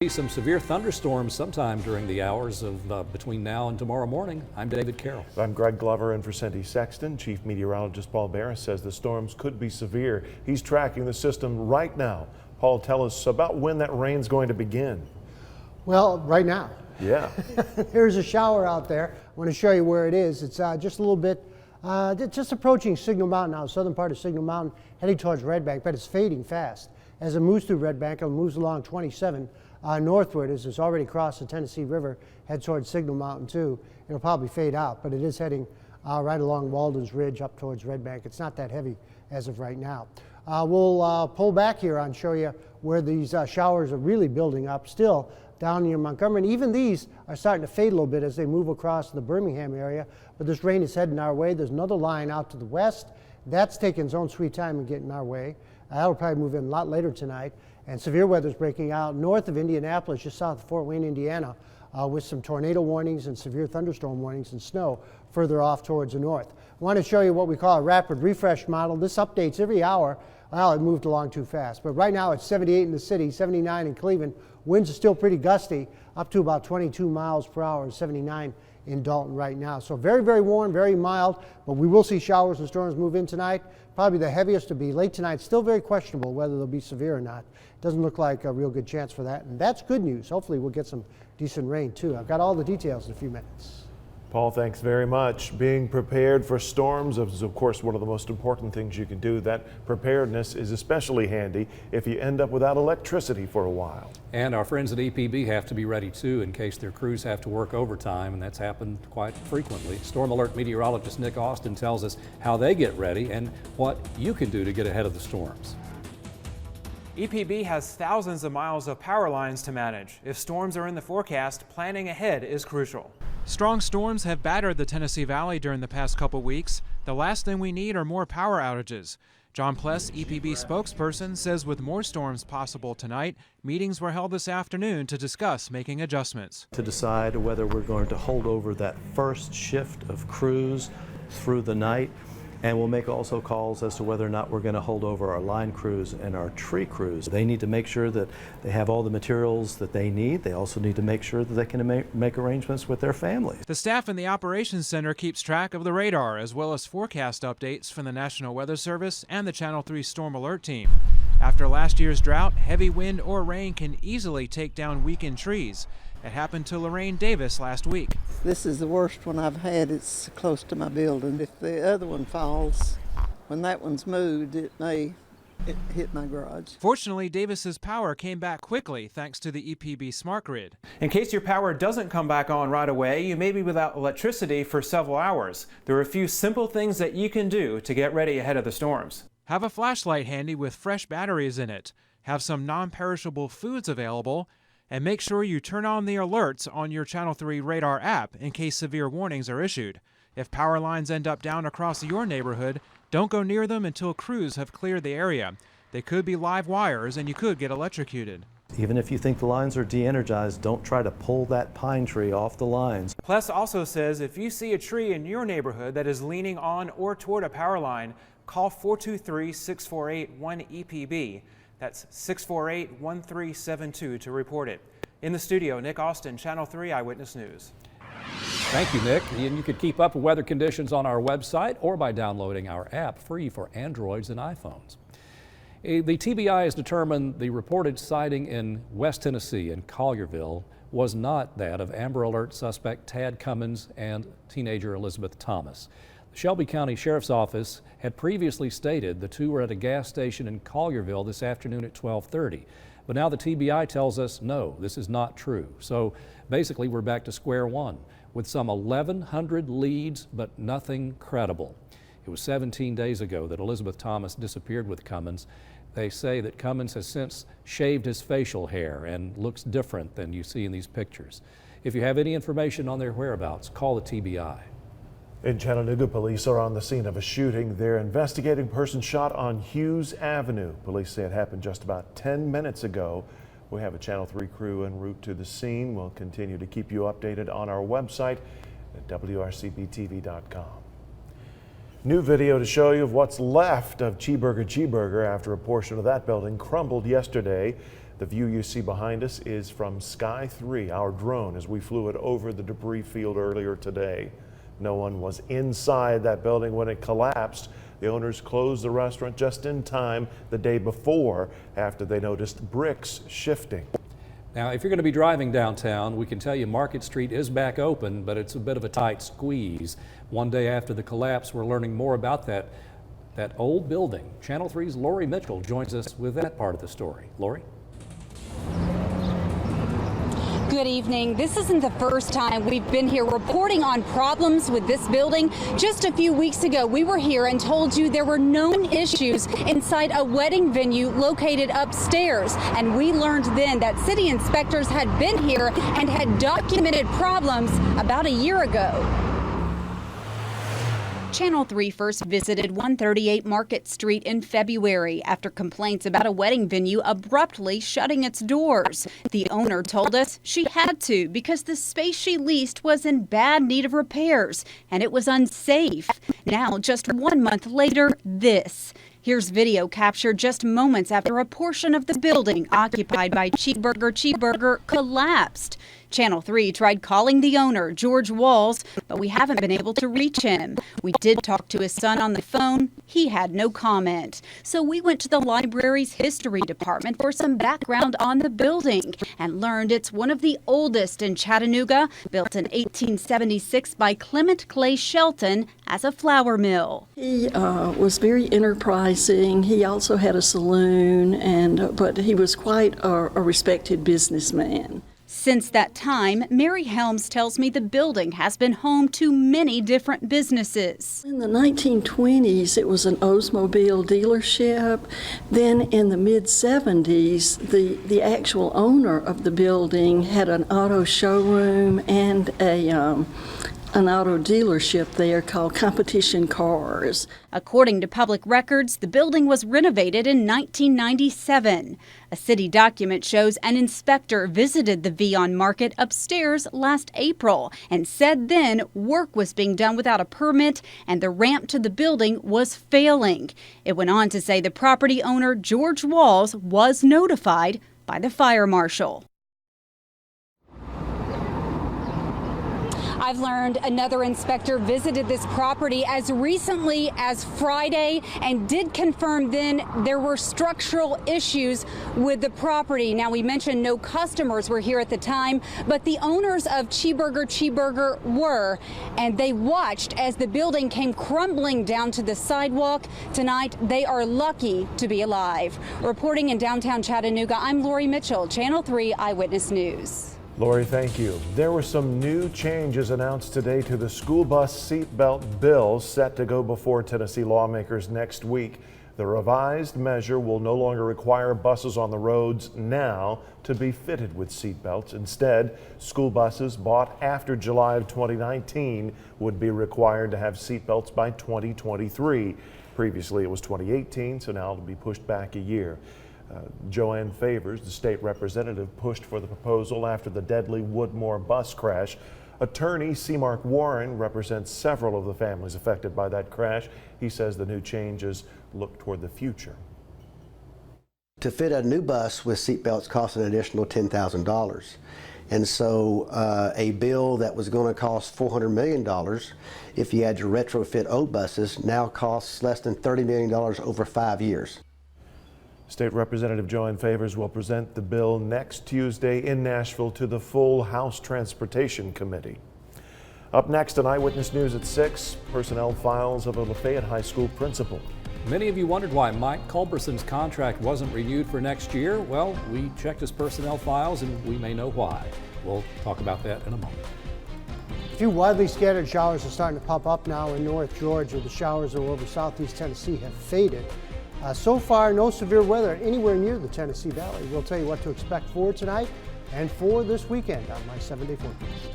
Some severe thunderstorms sometime during the hours of between now and tomorrow morning. I'm David Carroll. I'm Greg Glover in for Cindy Sexton. Chief Meteorologist Paul Barris says the storms could be severe. He's tracking the system right now. Paul, tell us about when that rain's going to begin. Well, right now. Yeah. There's a shower out there. I want to show you where it is. It's just a little bit, just approaching Signal Mountain now, southern part of Signal Mountain, heading towards Red Bank, but it's fading fast. As it moves through Red Bank, it moves along 27 northward as it's already crossed the Tennessee River, head towards Signal Mountain too. It'll probably fade out, but it is heading right along Walden's Ridge up towards Red Bank. It's not that heavy as of right now. We'll pull back here and show you where these showers are really building up still down near Montgomery. And even these are starting to fade a little bit as they move across the Birmingham area. But this rain is heading our way. There's another line out to the west. That's taking its own sweet time in getting our way. That'll probably move in a lot later tonight. And severe weather is breaking out north of Indianapolis, just south of Fort Wayne, Indiana, with some tornado warnings and severe thunderstorm warnings and snow further off towards the north. I want to show you what we call a rapid refresh model. This updates every hour. Well, it moved along too fast. But right now it's 78 in the city, 79 in Cleveland. Winds are still pretty gusty, up to about 22 miles per hour, 79 in Dalton right now. So very, very warm, very mild, but we will see showers and storms move in tonight. Probably the heaviest to be late tonight. Still very questionable whether they'll be severe or not. Doesn't look like a real good chance for that, and that's good news. Hopefully we'll get some decent rain too. I've got all the details in a few minutes. Paul, thanks very much. Being prepared for storms is, of course, one of the most important things you can do. That preparedness is especially handy if you end up without electricity for a while. And our friends at EPB have to be ready too in case their crews have to work overtime, and that's happened quite frequently. Storm Alert meteorologist Nick Austin tells us how they get ready and what you can do to get ahead of the storms. EPB has thousands of miles of power lines to manage. If storms are in the forecast, planning ahead is crucial. Strong storms have battered the Tennessee Valley during the past couple weeks. The last thing we need are more power outages. John Pless, EPB spokesperson, says with more storms possible tonight, meetings were held this afternoon to discuss making adjustments. To decide whether we're going to hold over that first shift of crews through the night, and we'll make also calls as to whether or not we're going to hold over our line crews and our tree crews. They need to make sure that they have all the materials that they need. They also need to make sure that they can make arrangements with their families. The staff in the Operations Center keeps track of the radar as well as forecast updates from the National Weather Service and the Channel 3 Storm Alert team. After last year's drought, heavy wind or rain can easily take down weakened trees. It happened to Lorraine Davis last week. This is the worst one I've had. It's close to my building. If the other one falls, when that one's moved, it may hit my garage. Fortunately, Davis's power came back quickly thanks to the EPB smart grid. In case your power doesn't come back on right away, you may be without electricity for several hours. There are a few simple things that you can do to get ready ahead of the storms. Have a flashlight handy with fresh batteries in it. Have some non-perishable foods available. And make sure you turn on the alerts on your Channel 3 radar app in case severe warnings are issued. If power lines end up down across your neighborhood, don't go near them until crews have cleared the area. They could be live wires and you could get electrocuted. Even if you think the lines are de-energized, don't try to pull that pine tree off the lines. Pless also says if you see a tree in your neighborhood that is leaning on or toward a power line, call 423-648-1EPB. That's 648-1372 to report it. In the studio, Nick Austin, Channel 3 Eyewitness News. Thank you, Nick. And you can keep up with weather conditions on our website or by downloading our app free for Androids and iPhones. The TBI has determined the reported sighting in West Tennessee in Collierville was not that of Amber Alert suspect Tad Cummins and teenager Elizabeth Thomas. The Shelby County Sheriff's Office had previously stated the two were at a gas station in Collierville this afternoon at 12:30. But now the TBI tells us, no, this is not true. So basically we're back to square one with some 1,100 leads, but nothing credible. It was 17 days ago that Elizabeth Thomas disappeared with Cummins. They say that Cummins has since shaved his facial hair and looks different than you see in these pictures. If you have any information on their whereabouts, call the TBI. In Chattanooga, police are on the scene of a shooting. They're investigating a person shot on Hughes Avenue. Police say it happened just about 10 minutes ago. We have a Channel 3 crew en route to the scene. We'll continue to keep you updated on our website at WRCBTV.com. New video to show you of what's left of Cheeseburger after a portion of that building crumbled yesterday. The view you see behind us is from Sky 3, our drone, as we flew it over the debris field earlier today. No one was inside that building when it collapsed. The owners closed the restaurant just in time the day before after they noticed bricks shifting. Now, if you're going to be driving downtown, we can tell you Market Street is back open, but it's a bit of a tight squeeze. One day after the collapse, we're learning more about that old building. Channel 3's Lori Mitchell joins us with that part of the story. Lori? Good evening. This isn't the first time we've been here reporting on problems with this building. Just a few weeks ago, we were here and told you there were known issues inside a wedding venue located upstairs. And we learned then that city inspectors had been here and had documented problems about a year ago. Channel 3 first visited 138 Market Street in February after complaints about a wedding venue abruptly shutting its doors. The owner told us she had to because the space she leased was in bad need of repairs and it was unsafe. Now, just 1 month later, this. Here's video captured just moments after a portion of the building occupied by Cheeseburger collapsed. Channel 3 tried calling the owner, George Walls, but we haven't been able to reach him. We did talk to his son on the phone. He had no comment. So we went to the library's history department for some background on the building and learned it's one of the oldest in Chattanooga, built in 1876 by Clement Clay Shelton as a flour mill. He was very enterprising. He also had a saloon, but he was quite a respected businessman. Since that time, Mary Helms tells me the building has been home to many different businesses. In the 1920s, it was an Oldsmobile dealership. Then in the mid-70s, the actual owner of the building had an auto showroom and an auto dealership there called Competition Cars. According to public records, the building was renovated in 1997. A city document shows an inspector visited the Vion Market upstairs last April and said then work was being done without a permit and the ramp to the building was failing. It went on to say the property owner, George Walls, was notified by the fire marshal. I've learned another inspector visited this property as recently as Friday and did confirm then there were structural issues with the property. Now, we mentioned no customers were here at the time, but the owners of Cheeseburger were, and they watched as the building came crumbling down to the sidewalk. Tonight, they are lucky to be alive. Reporting in downtown Chattanooga, I'm Lori Mitchell, Channel 3 Eyewitness News. Lori, thank you. There were some new changes announced today to the school bus seatbelt bill set to go before Tennessee lawmakers next week. The revised measure will no longer require buses on the roads now to be fitted with seatbelts. Instead, school buses bought after July of 2019 would be required to have seatbelts by 2023. Previously, it was 2018, so now it'll be pushed back a year. Joanne Favors, the state representative, pushed for the proposal after the deadly Woodmore bus crash. Attorney C. Mark Warren represents several of the families affected by that crash. He says the new changes look toward the future. To fit a new bus with seatbelts costs an additional $10,000. And so a bill that was going to cost $400 million, if you had to retrofit old buses, now costs less than $30 million over 5 years. State Representative Joanne Favors will present the bill next Tuesday in Nashville to the full House Transportation Committee. Up next on Eyewitness News at 6, personnel files of a Lafayette High School principal. Many of you wondered why Mike Culberson's contract wasn't renewed for next year. Well, we checked his personnel files and we may know why. We'll talk about that in a moment. A few widely scattered showers are starting to pop up now in North Georgia. The showers over southeast Tennessee have faded. So far, no severe weather anywhere near the Tennessee Valley. We'll tell you what to expect for tonight and for this weekend on my 7-day forecast.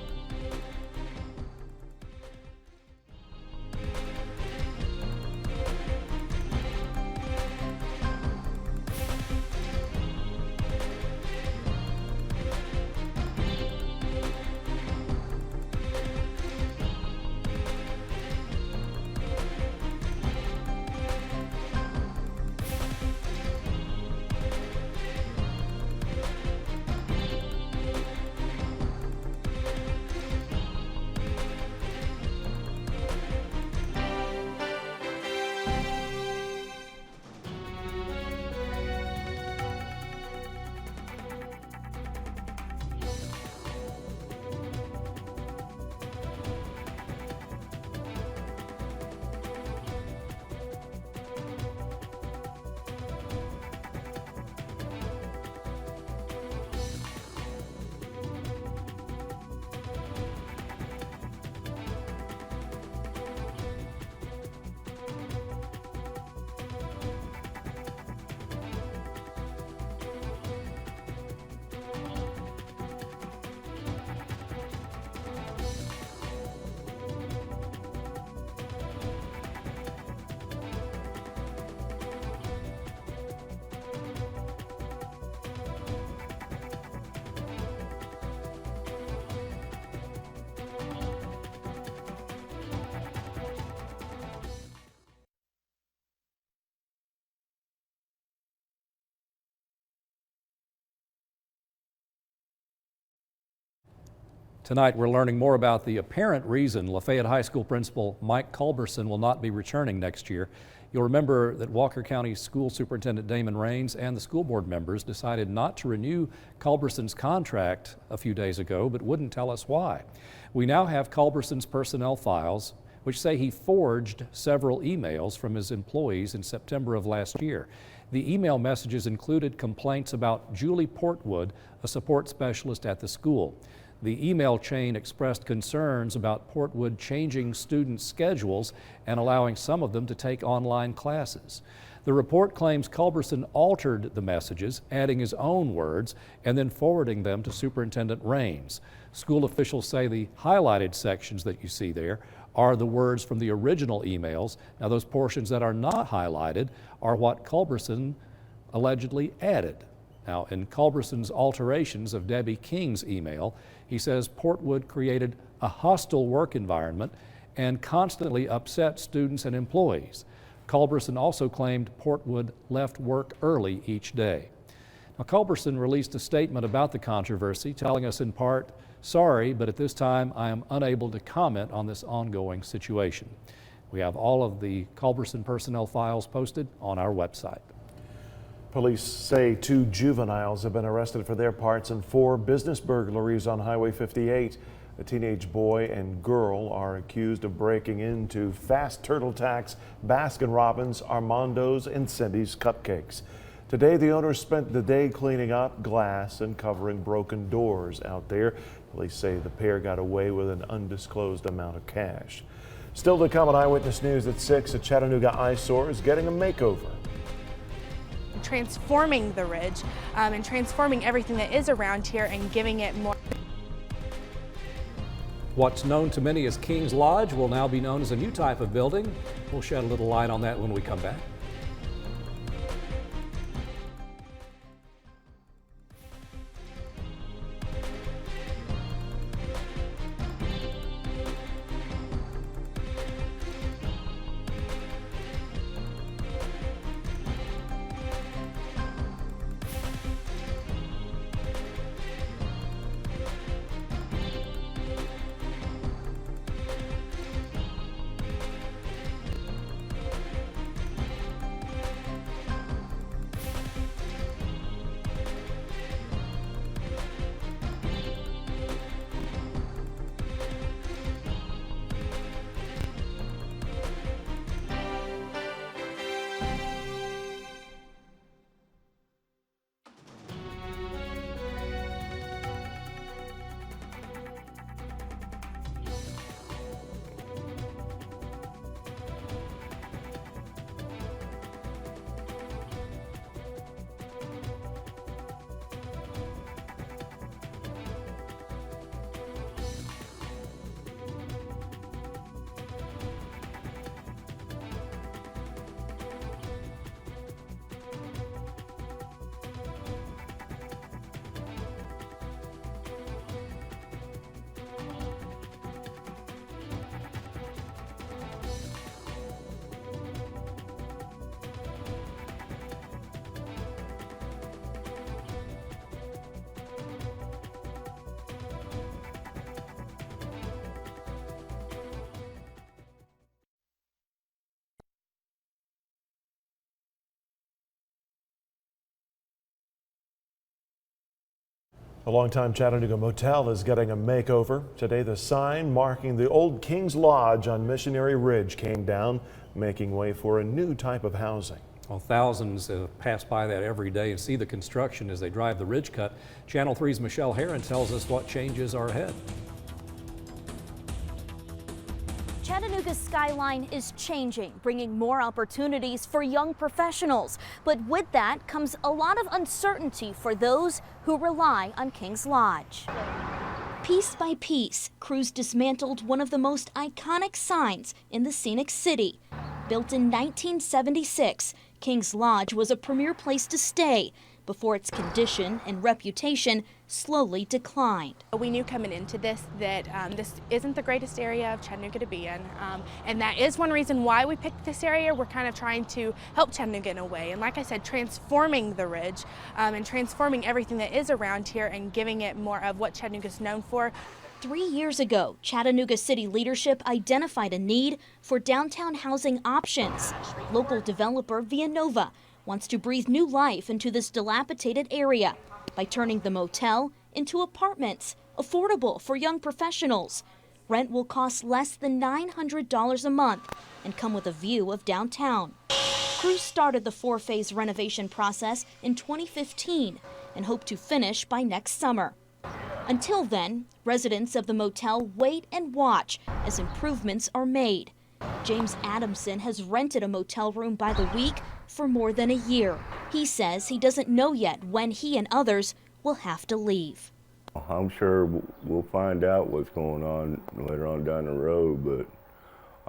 Tonight, we're learning more about the apparent reason Lafayette High School principal Mike Culberson will not be returning next year. You'll remember that Walker County School Superintendent Damon Raines and the school board members decided not to renew Culberson's contract a few days ago, but wouldn't tell us why. We now have Culberson's personnel files, which say he forged several emails from his employees in September of last year. The email messages included complaints about Julie Portwood, a support specialist at the school. The email chain expressed concerns about Portwood changing student schedules and allowing some of them to take online classes. The report claims Culberson altered the messages, adding his own words and then forwarding them to Superintendent Raines. School officials say the highlighted sections that you see there are the words from the original emails. Now, those portions that are not highlighted are what Culberson allegedly added. Now, in Culberson's alterations of Debbie King's email, he says Portwood created a hostile work environment and constantly upset students and employees. Culberson also claimed Portwood left work early each day. Now, Culberson released a statement about the controversy, telling us in part, "Sorry, but at this time I am unable to comment on this ongoing situation." We have all of the Culberson personnel files posted on our website. Police say 2 juveniles have been arrested for their parts in 4 business burglaries on Highway 58. A teenage boy and girl are accused of breaking into Fast Turtle Tack's, Baskin-Robbins, Armando's, and Cindy's Cupcakes. Today, the owners spent the day cleaning up glass and covering broken doors out there. Police say the pair got away with an undisclosed amount of cash. Still to come on Eyewitness News at 6, a Chattanooga eyesore is getting a makeover. Transforming the ridge and transforming everything that is around here and giving it more. What's known to many as King's Lodge will now be known as a new type of building. We'll shed a little light on that when we come back. A longtime Chattanooga motel is getting a makeover. Today, the sign marking the old King's Lodge on Missionary Ridge came down, making way for a new type of housing. Well, thousands pass by that every day and see the construction as they drive the ridge cut. Channel 3's Michelle Herron tells us what changes are ahead. Chattanooga's skyline is changing, bringing more opportunities for young professionals. But with that comes a lot of uncertainty for those who rely on King's Lodge. Piece by piece, crews dismantled one of the most iconic signs in the scenic city. Built in 1976, King's Lodge was a premier place to stay before its condition and reputation slowly declined. We knew coming into this that this isn't the greatest area of Chattanooga to be in, and that is one reason why we picked this area. We're kind of trying to help Chattanooga in a way, and like I said, transforming the ridge and transforming everything that is around here and giving it more of what Chattanooga is known for. 3 years ago, Chattanooga city leadership identified a need for downtown housing options. Local developer Villanova wants to breathe new life into this dilapidated area by turning the motel into apartments, affordable for young professionals. Rent will cost less than $900 a month and come with a view of downtown. Crews started the 4-phase renovation process in 2015 and hope to finish by next summer. Until then, residents of the motel wait and watch as improvements are made. James Adamson has rented a motel room by the week for more than a year. He says he doesn't know yet when he and others will have to leave. I'm sure we'll find out what's going on later on down the road, but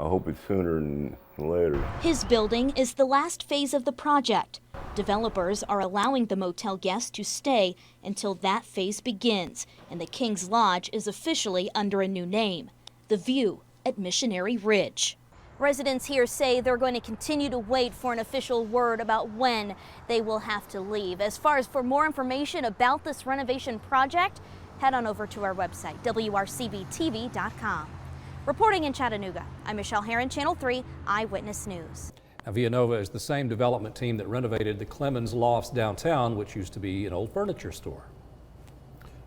I hope it's sooner than later. His building is the last phase of the project. Developers are allowing the motel guests to stay until that phase begins, and the King's Lodge is officially under a new name, The View at Missionary Ridge. Residents here say they're going to continue to wait for an official word about when they will have to leave. As far as for more information about this renovation project, head on over to our website, WRCBTV.com. Reporting in Chattanooga, I'm Michelle Herron, Channel 3 Eyewitness News. Now, Villanova is the same development team that renovated the Clemens Lofts downtown, which used to be an old furniture store.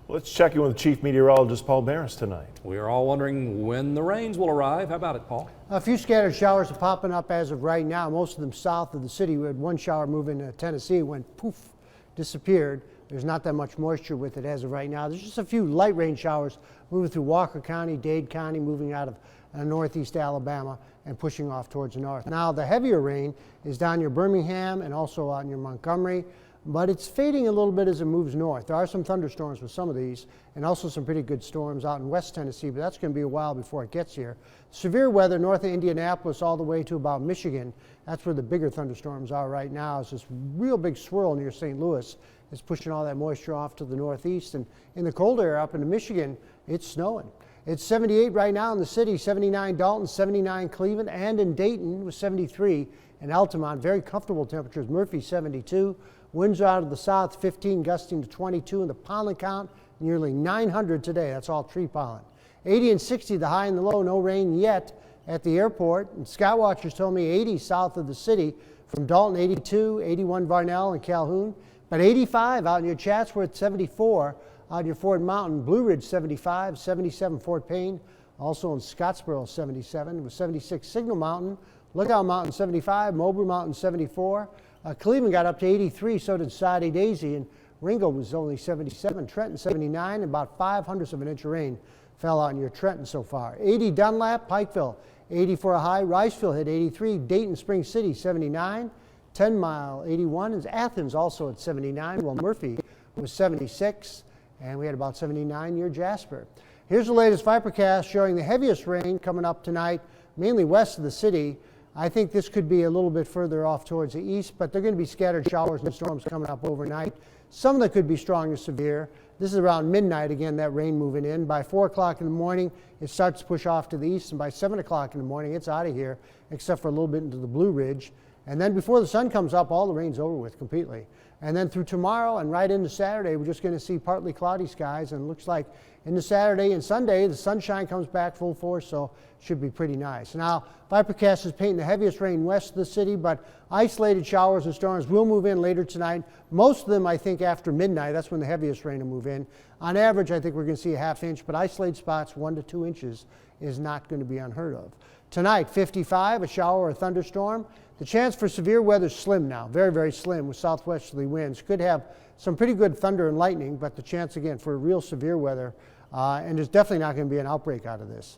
Let's check in with Chief Meteorologist Paul Barris tonight. We are all wondering when the rains will arrive. How about it, Paul? A few scattered showers are popping up as of right now, most of them south of the city. We had one shower move into Tennessee, went poof, disappeared. There's not that much moisture with it as of right now. There's just a few light rain showers moving through Walker County, Dade County, moving out of northeast Alabama and pushing off towards the north. Now the heavier rain is down near Birmingham and also out near Montgomery, but it's fading a little bit as it moves north. There are some thunderstorms with some of these and also some pretty good storms out in West Tennessee, but that's going to be a while before it gets here. Severe weather north of Indianapolis all the way to about Michigan. That's where the bigger thunderstorms are right now. It's this real big swirl near St. Louis. It's pushing all that moisture off to the northeast, and in the cold air up into Michigan, it's snowing. It's 78 right now in the city, 79 Dalton, 79 Cleveland, and in Dayton with 73, and Altamont, very comfortable temperatures. Murphy 72, winds out of the south 15, gusting to 22, and the pollen count nearly 900 today. That's all tree pollen. 80 and 60 the high and the low, no rain yet at the airport, and Skywatchers told me 80 south of the city from Dalton, 82, 81 Varnell and Calhoun, but 85 out near Chatsworth, 74 out near Fort Mountain, Blue Ridge 75, 77 Fort Payne, also in Scottsboro 77, with 76 Signal Mountain, Lookout Mountain 75, Mobile Mountain 74, Cleveland got up to 83, so did Soddy Daisy, and Ringo was only 77, Trenton 79, and about 0.05 of an inch of rain fell out near Trenton so far. 80 Dunlap, Pikeville 80 for a high, Riceville hit 83, Dayton Spring City 79, 10 Mile 81, and Athens also at 79, while Murphy was 76, and we had about 79 near Jasper. Here's the latest Vipercast showing the heaviest rain coming up tonight, mainly west of the city. I think this could be a little bit further off towards the east, but they're going to be scattered showers and storms coming up overnight. Some of them could be strong to severe. This is around midnight, again, that rain moving in. By 4 o'clock in the morning, it starts to push off to the east, and by 7 o'clock in the morning, it's out of here, except for a little bit into the Blue Ridge. And then before the sun comes up, all the rain's over with completely. And then through tomorrow and right into Saturday, we're just going to see partly cloudy skies, and it looks like into Saturday and Sunday, the sunshine comes back full force, so it should be pretty nice. Now, Vipercast is painting the heaviest rain west of the city, but isolated showers and storms will move in later tonight. Most of them, I think, after midnight. That's when the heaviest rain will move in. On average, I think we're going to see a ½ inch, but isolated spots 1 to 2 inches is not going to be unheard of. Tonight, 55, a shower or a thunderstorm. The chance for severe weather is slim now, very, very slim with southwesterly winds. Could have some pretty good thunder and lightning, but the chance, again, for real severe weather, and there's definitely not going to be an outbreak out of this.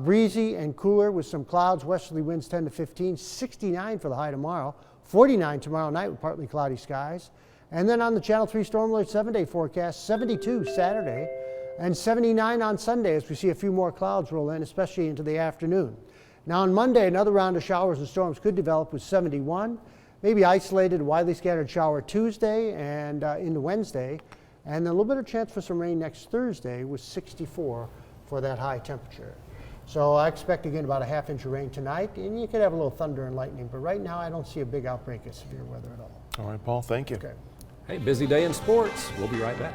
Breezy and cooler with some clouds, westerly winds 10 to 15, 69 for the high tomorrow, 49 tomorrow night with partly cloudy skies. And then on the Channel 3 Storm Alert 7-day forecast, 72 Saturday and 79 on Sunday as we see a few more clouds roll in, especially into the afternoon. Now on Monday, another round of showers and storms could develop with 71, maybe isolated, widely scattered shower Tuesday and into Wednesday, and a little bit of chance for some rain next Thursday with 64 for that high temperature. So I expect again about a ½ inch of rain tonight, and you could have a little thunder and lightning, but right now I don't see a big outbreak of severe weather at all. All right, Paul, thank you. Okay. Hey, busy day in sports. We'll be right back.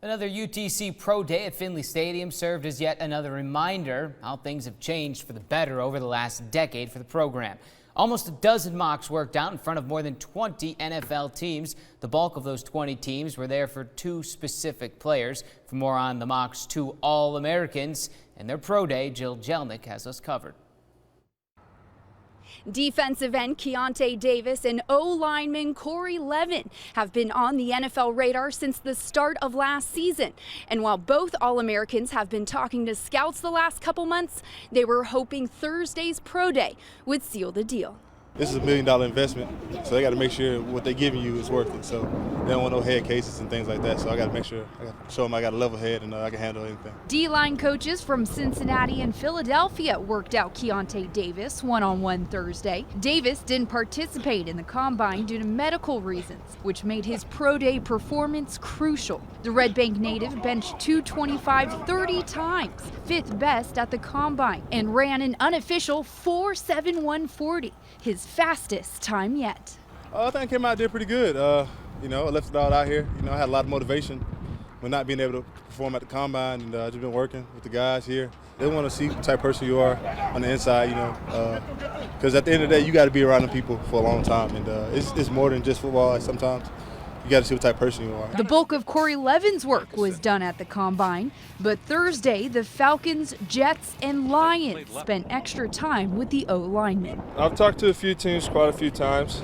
Another UTC Pro Day at Finley Stadium served as yet another reminder how things have changed for the better over the last decade for the program. Almost a dozen mocks worked out in front of more than 20 NFL teams. The bulk of those 20 teams were there for two specific players. For more on the mocks, two All-Americans and their Pro Day, Jill Jelnick has us covered. Defensive end Keontae Davis and O-lineman Corey Levin have been on the NFL radar since the start of last season. And while both All-Americans have been talking to scouts the last couple months, they were hoping Thursday's Pro Day would seal the deal. This is $1 million investment, so they got to make sure what they're giving you is worth it. So they don't want no head cases and things like that. So I got to make sure, show them I got a level head and I can handle anything. D-line coaches from Cincinnati and Philadelphia worked out Keontae Davis one-on-one Thursday. Davis didn't participate in the combine due to medical reasons, which made his pro day performance crucial. The Red Bank native benched 225 30 times, fifth best at the combine, and ran an unofficial 4.7140. His fastest time yet. I think I came out there pretty good. I left it all out here. I had a lot of motivation with not being able to perform at the combine, and just been working with the guys here. They want to see what type of person you are on the inside, because at the end of the day, you got to be around the people for a long time, and it's more than just football. Sometimes you got to see what type of person you are. The bulk of Corey Levin's work was done at the combine, but Thursday, the Falcons, Jets, and Lions spent extra time with the O-linemen. I've talked to a few teams quite a few times.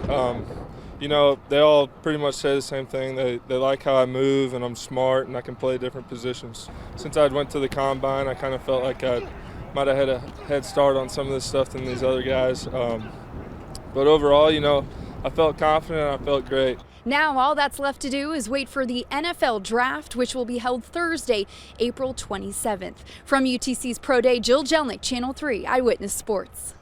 They all pretty much say the same thing. They like how I move and I'm smart and I can play different positions. Since I went to the combine, I kind of felt like I might have had a head start on some of this stuff than these other guys. But overall, I felt confident and I felt great. Now all that's left to do is wait for the NFL draft, which will be held Thursday, April 27th. From UTC's Pro Day, Jill Jelnick, Channel 3 Eyewitness Sports.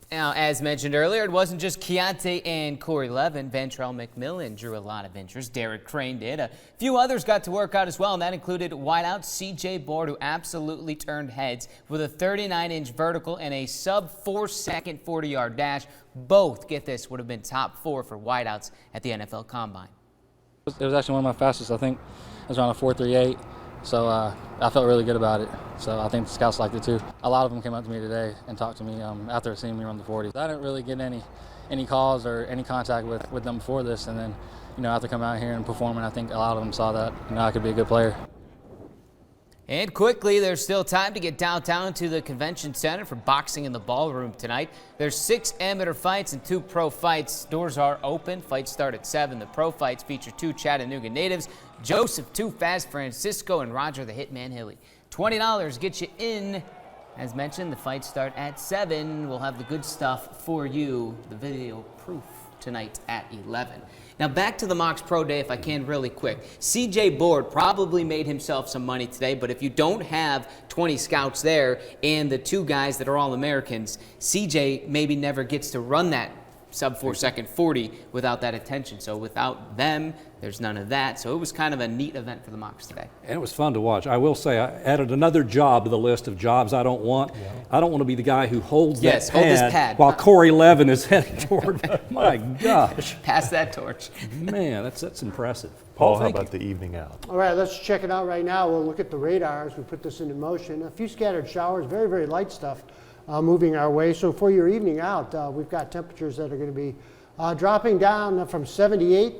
Now, as mentioned earlier, it wasn't just Keontae and Corey Levin. Ventrell McMillan drew a lot of interest. Derek Crane did. A few others got to work out as well, and that included wideout C.J. Board, who absolutely turned heads with a 39-inch vertical and a sub-4-second 40-yard dash. Both, get this, would have been top 4 for wideouts at the NFL Combine. It was actually one of my fastest. I think it was around a 4.38. So I felt really good about it. So I think the scouts liked it too. A lot of them came up to me today and talked to me after seeing me run the 40. I didn't really get any calls or any contact with them before this, and then after coming out here and performing, I think a lot of them saw that I could be a good player. And quickly, there's still time to get downtown to the Convention Center for boxing in the ballroom tonight. There's 6 amateur fights and 2 pro fights. Doors are open. Fights start at 7. The pro fights feature 2 Chattanooga natives, Joseph Too Fast Francisco and Roger the Hitman Hilly. $20 gets you in. As mentioned, the fights start at 7. We'll have the good stuff for you, the video proof, tonight at 11. Now back to the Mox Pro Day, if I can, really quick. C.J. Board probably made himself some money today, but if you don't have 20 scouts there and the 2 guys that are All-Americans, C.J. maybe never gets to run that sub-4-second 40 without that attention. So without them, there's none of that. So it was kind of a neat event for the Mox today. And it was fun to watch. I will say I added another job to the list of jobs I don't want. Yeah. I don't want to be the guy who holds that pad while Corey Levin is heading toward. My gosh. Pass that torch. Man, that's impressive. Paul, how about the evening out? All right, let's check it out right now. We'll look at the radars. We put this into motion. A few scattered showers, very, very light stuff. Moving our way. So for your evening out, we've got temperatures that are going to be dropping down from 78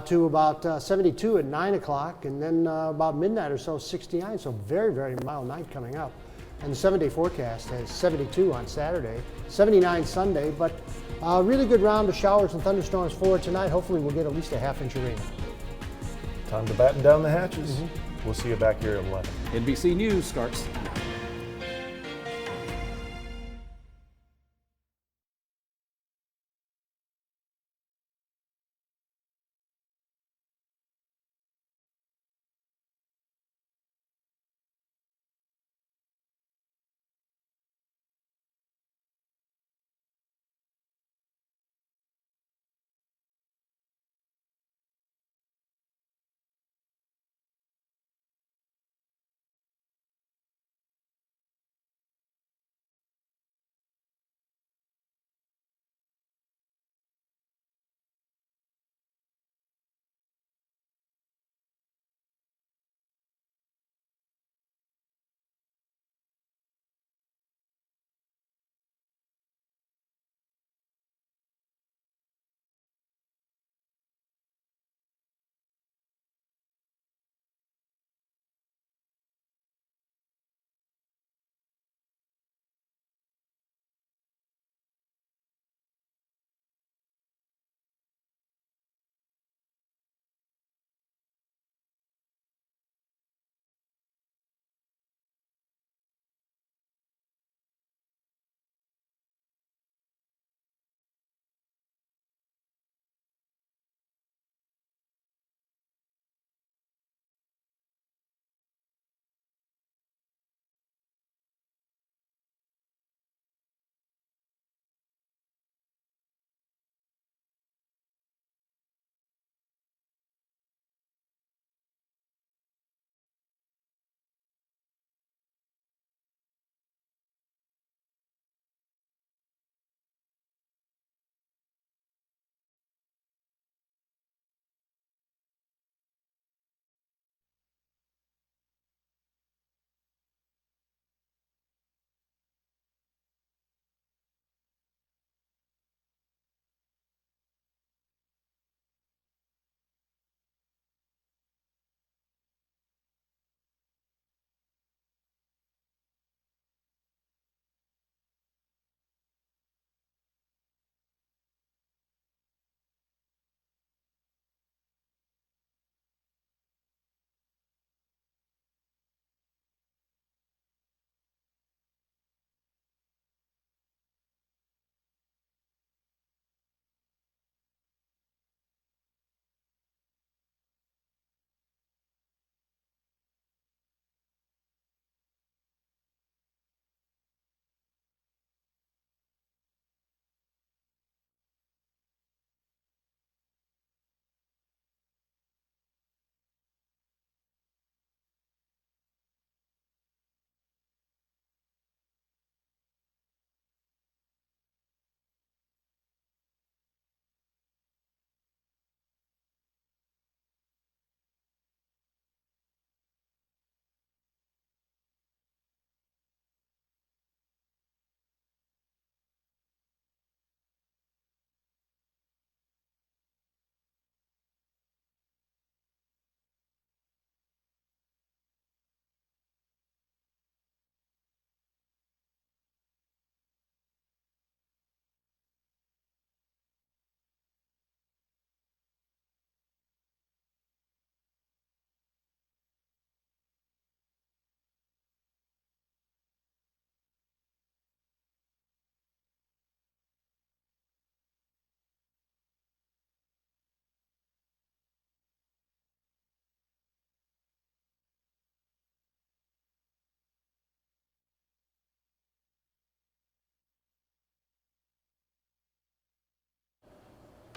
to about 72 at 9 o'clock, and then about midnight or so, 69. So very, very mild night coming up. And the 7-day forecast has 72 on Saturday, 79 Sunday, but a really good round of showers and thunderstorms for tonight. Hopefully we'll get at least a half-inch of rain. Time to batten down the hatches. We'll see you back here at 11. NBC News starts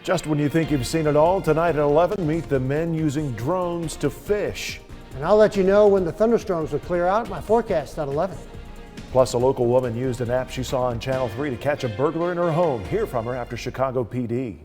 Just when you think you've seen it all, tonight at 11, meet the men using drones to fish. And I'll let you know when the thunderstorms will clear out. My forecast at 11. Plus, a local woman used an app she saw on Channel 3 to catch a burglar in her home. Hear from her after Chicago PD.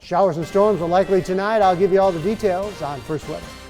Showers and storms are likely tonight. I'll give you all the details on First Weather.